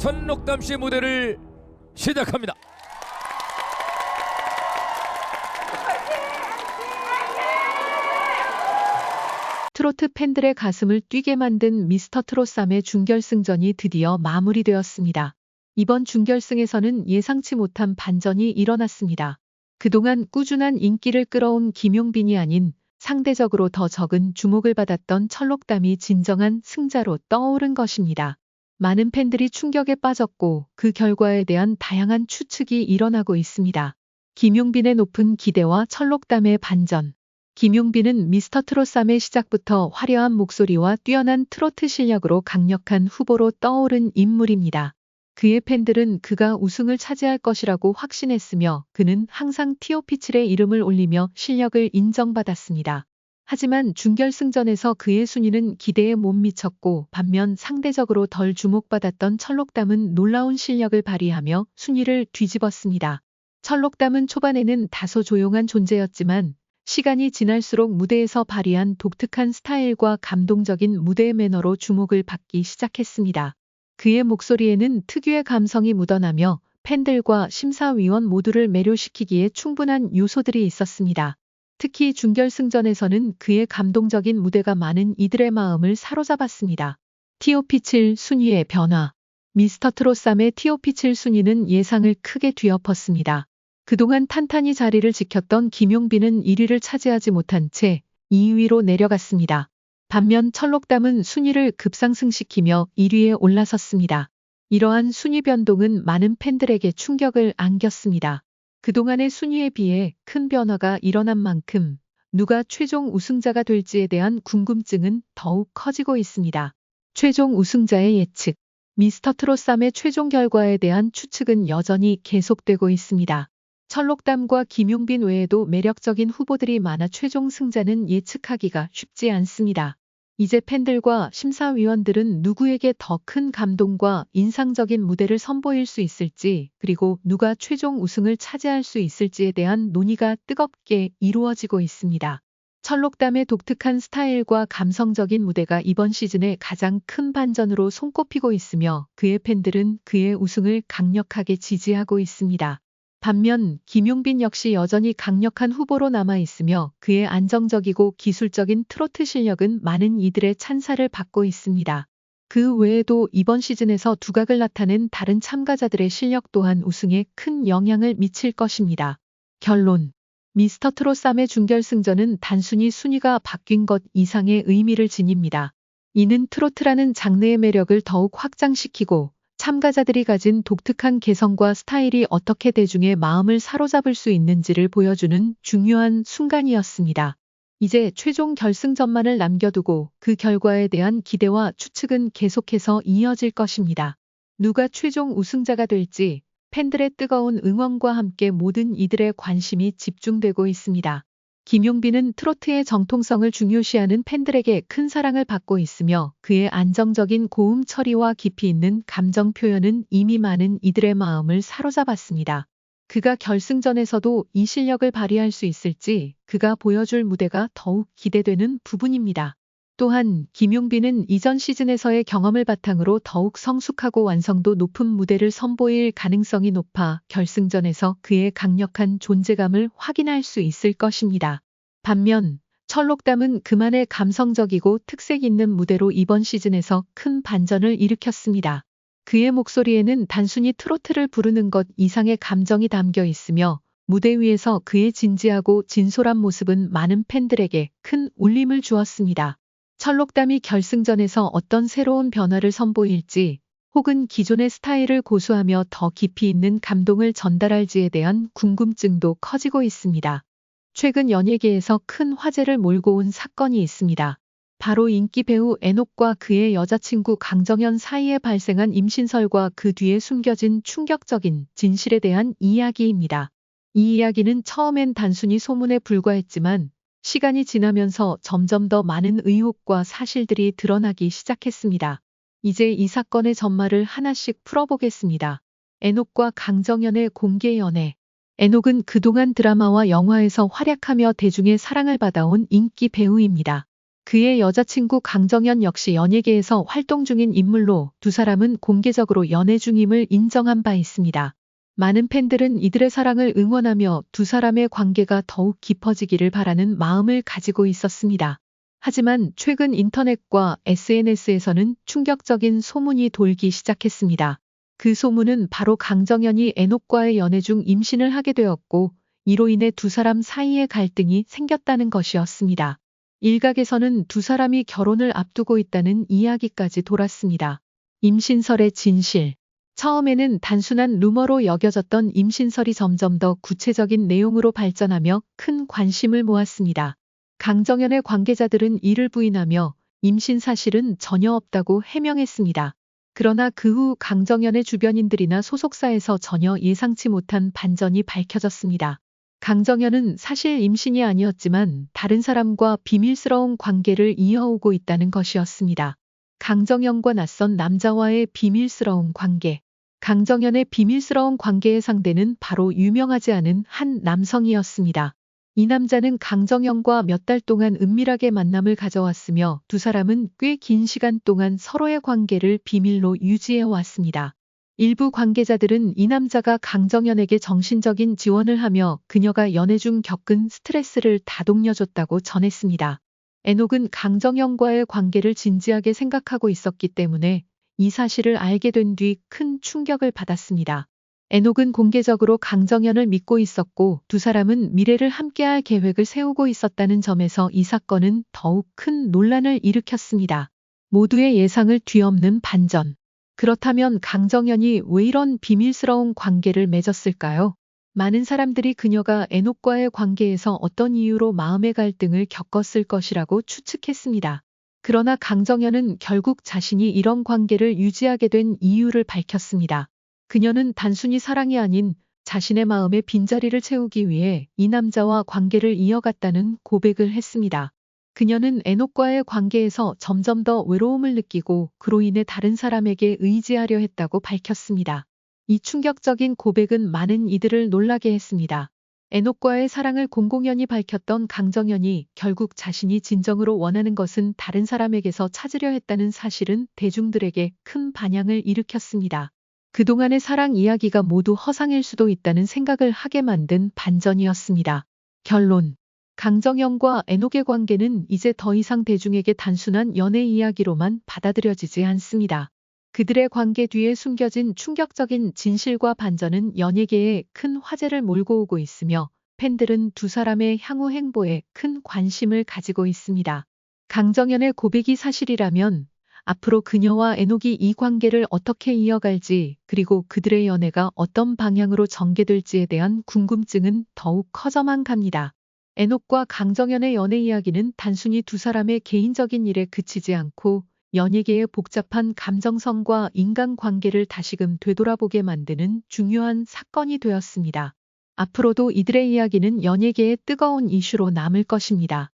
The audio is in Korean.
천록담 씨의 무대를 시작합니다. 트로트 팬들의 가슴을 뛰게 만든 미스터 트롯3의 준결승전이 드디어 마무리되었습니다. 이번 준결승에서는 예상치 못한 반전이 일어났습니다. 그동안 꾸준한 인기를 끌어온 김용빈이 아닌 상대적으로 더 적은 주목을 받았던 철록담이 진정한 승자로 떠오른 것입니다. 많은 팬들이 충격에 빠졌고 그 결과에 대한 다양한 추측이 일어나고 있습니다. 김용빈의 높은 기대와 철록담의 반전. 김용빈은 미스터 트롯3의 시작부터 화려한 목소리와 뛰어난 트로트 실력으로 강력한 후보로 떠오른 인물입니다. 그의 팬들은 그가 우승을 차지할 것이라고 확신했으며 그는 항상 TOP7의 이름을 올리며 실력을 인정받았습니다. 하지만 준결승전에서 그의 순위는 기대에 못 미쳤고 반면 상대적으로 덜 주목받았던 철록담은 놀라운 실력을 발휘하며 순위를 뒤집었습니다. 철록담은 초반에는 다소 조용한 존재였지만 시간이 지날수록 무대에서 발휘한 독특한 스타일과 감동적인 무대 매너로 주목을 받기 시작했습니다. 그의 목소리에는 특유의 감성이 묻어나며 팬들과 심사위원 모두를 매료시키기에 충분한 요소들이 있었습니다. 특히 준결승전에서는 그의 감동적인 무대가 많은 이들의 마음을 사로잡았습니다. TOP7 순위의 변화. 미스터 트롯3의 TOP7 순위는 예상을 크게 뒤엎었습니다. 그동안 탄탄히 자리를 지켰던 김용빈은 1위를 차지하지 못한 채 2위로 내려갔습니다. 반면 철록담은 순위를 급상승시키며 1위에 올라섰습니다. 이러한 순위 변동은 많은 팬들에게 충격을 안겼습니다. 그동안의 순위에 비해 큰 변화가 일어난 만큼 누가 최종 우승자가 될지에 대한 궁금증은 더욱 커지고 있습니다. 최종 우승자의 예측. 미스터 트롯3의 최종 결과에 대한 추측은 여전히 계속되고 있습니다. 철록담과 김용빈 외에도 매력적인 후보들이 많아 최종 승자는 예측하기가 쉽지 않습니다. 이제 팬들과 심사위원들은 누구에게 더 큰 감동과 인상적인 무대를 선보일 수 있을지, 그리고 누가 최종 우승을 차지할 수 있을지에 대한 논의가 뜨겁게 이루어지고 있습니다. 철록담의 독특한 스타일과 감성적인 무대가 이번 시즌의 가장 큰 반전으로 손꼽히고 있으며 그의 팬들은 그의 우승을 강력하게 지지하고 있습니다. 반면 김용빈 역시 여전히 강력한 후보로 남아있으며 그의 안정적이고 기술적인 트로트 실력은 많은 이들의 찬사를 받고 있습니다. 그 외에도 이번 시즌에서 두각을 나타낸 다른 참가자들의 실력 또한 우승에 큰 영향을 미칠 것입니다. 결론. 미스터 트롯3의 준결승전은 단순히 순위가 바뀐 것 이상의 의미를 지닙니다. 이는 트로트라는 장르의 매력을 더욱 확장시키고 참가자들이 가진 독특한 개성과 스타일이 어떻게 대중의 마음을 사로잡을 수 있는지를 보여주는 중요한 순간이었습니다. 이제 최종 결승전만을 남겨두고 그 결과에 대한 기대와 추측은 계속해서 이어질 것입니다. 누가 최종 우승자가 될지 팬들의 뜨거운 응원과 함께 모든 이들의 관심이 집중되고 있습니다. 김용빈은 트로트의 정통성을 중요시하는 팬들에게 큰 사랑을 받고 있으며 그의 안정적인 고음 처리와 깊이 있는 감정 표현은 이미 많은 이들의 마음을 사로잡았습니다. 그가 결승전에서도 이 실력을 발휘할 수 있을지 그가 보여줄 무대가 더욱 기대되는 부분입니다. 또한 김용빈은 이전 시즌에서의 경험을 바탕으로 더욱 성숙하고 완성도 높은 무대를 선보일 가능성이 높아 결승전에서 그의 강력한 존재감을 확인할 수 있을 것입니다. 반면 철록담은 그만의 감성적이고 특색 있는 무대로 이번 시즌에서 큰 반전을 일으켰습니다. 그의 목소리에는 단순히 트로트를 부르는 것 이상의 감정이 담겨 있으며 무대 위에서 그의 진지하고 진솔한 모습은 많은 팬들에게 큰 울림을 주었습니다. 철록담이 결승전에서 어떤 새로운 변화를 선보일지 혹은 기존의 스타일을 고수하며 더 깊이 있는 감동을 전달할지에 대한 궁금증도 커지고 있습니다. 최근 연예계에서 큰 화제를 몰고 온 사건이 있습니다. 바로 인기 배우 애녹과 그의 여자친구 강정연 사이에 발생한 임신설과 그 뒤에 숨겨진 충격적인 진실에 대한 이야기입니다. 이 이야기는 처음엔 단순히 소문에 불과했지만 시간이 지나면서 점점 더 많은 의혹과 사실들이 드러나기 시작했습니다. 이제 이 사건의 전말을 하나씩 풀어보겠습니다. 애녹과 강정연의 공개 연애. 애녹은 그동안 드라마와 영화에서 활약하며 대중의 사랑을 받아온 인기 배우입니다. 그의 여자친구 강정연 역시 연예계에서 활동 중인 인물로 두 사람은 공개적으로 연애 중임을 인정한 바 있습니다. 많은 팬들은 이들의 사랑을 응원하며 두 사람의 관계가 더욱 깊어지기를 바라는 마음을 가지고 있었습니다. 하지만 최근 인터넷과 SNS에서는 충격적인 소문이 돌기 시작했습니다. 그 소문은 바로 강정연이 에녹과의 연애 중 임신을 하게 되었고, 이로 인해 두 사람 사이에 갈등이 생겼다는 것이었습니다. 일각에서는 두 사람이 결혼을 앞두고 있다는 이야기까지 돌았습니다. 임신설의 진실. 처음에는 단순한 루머로 여겨졌던 임신설이 점점 더 구체적인 내용으로 발전하며 큰 관심을 모았습니다. 강정연의 관계자들은 이를 부인하며 임신 사실은 전혀 없다고 해명했습니다. 그러나 그 후 강정연의 주변인들이나 소속사에서 전혀 예상치 못한 반전이 밝혀졌습니다. 강정연은 사실 임신이 아니었지만 다른 사람과 비밀스러운 관계를 이어오고 있다는 것이었습니다. 강정연과 낯선 남자와의 비밀스러운 관계. 강정연의 비밀스러운 관계의 상대는 바로 유명하지 않은 한 남성이었습니다. 이 남자는 강정연과 몇 달 동안 은밀하게 만남을 가져왔으며 두 사람은 꽤 긴 시간 동안 서로의 관계를 비밀로 유지해 왔습니다. 일부 관계자들은 이 남자가 강정연에게 정신적인 지원을 하며 그녀가 연애 중 겪은 스트레스를 다독여줬다고 전했습니다. 에녹은 강정연과의 관계를 진지하게 생각하고 있었기 때문에 이 사실을 알게 된 뒤 큰 충격을 받았습니다. 에녹은 공개적으로 강정연을 믿고 있었고 두 사람은 미래를 함께할 계획을 세우고 있었다는 점에서 이 사건은 더욱 큰 논란을 일으켰습니다. 모두의 예상을 뒤엎는 반전. 그렇다면 강정연이 왜 이런 비밀스러운 관계를 맺었을까요? 많은 사람들이 그녀가 에녹과의 관계에서 어떤 이유로 마음의 갈등을 겪었을 것이라고 추측했습니다. 그러나 강정연은 결국 자신이 이런 관계를 유지하게 된 이유를 밝혔습니다. 그녀는 단순히 사랑이 아닌 자신의 마음의 빈자리를 채우기 위해 이 남자와 관계를 이어갔다는 고백을 했습니다. 그녀는 에녹과의 관계에서 점점 더 외로움을 느끼고 그로 인해 다른 사람에게 의지하려 했다고 밝혔습니다. 이 충격적인 고백은 많은 이들을 놀라게 했습니다. 에녹과의 사랑을 공공연히 밝혔던 강정연이 결국 자신이 진정으로 원하는 것은 다른 사람에게서 찾으려 했다는 사실은 대중들에게 큰 반향을 일으켰습니다. 그동안의 사랑 이야기가 모두 허상일 수도 있다는 생각을 하게 만든 반전이었습니다. 결론. 강정연과 에녹의 관계는 이제 더 이상 대중에게 단순한 연애 이야기로만 받아들여지지 않습니다. 그들의 관계 뒤에 숨겨진 충격적인 진실과 반전은 연예계에 큰 화제를 몰고 오고 있으며 팬들은 두 사람의 향후 행보에 큰 관심을 가지고 있습니다. 강정연의 고백이 사실이라면 앞으로 그녀와 에녹이 이 관계를 어떻게 이어갈지 그리고 그들의 연애가 어떤 방향으로 전개될지에 대한 궁금증은 더욱 커져만 갑니다. 에녹과 강정연의 연애 이야기는 단순히 두 사람의 개인적인 일에 그치지 않고 연예계의 복잡한 감정선과 인간관계를 다시금 되돌아보게 만드는 중요한 사건이 되었습니다. 앞으로도 이들의 이야기는 연예계의 뜨거운 이슈로 남을 것입니다.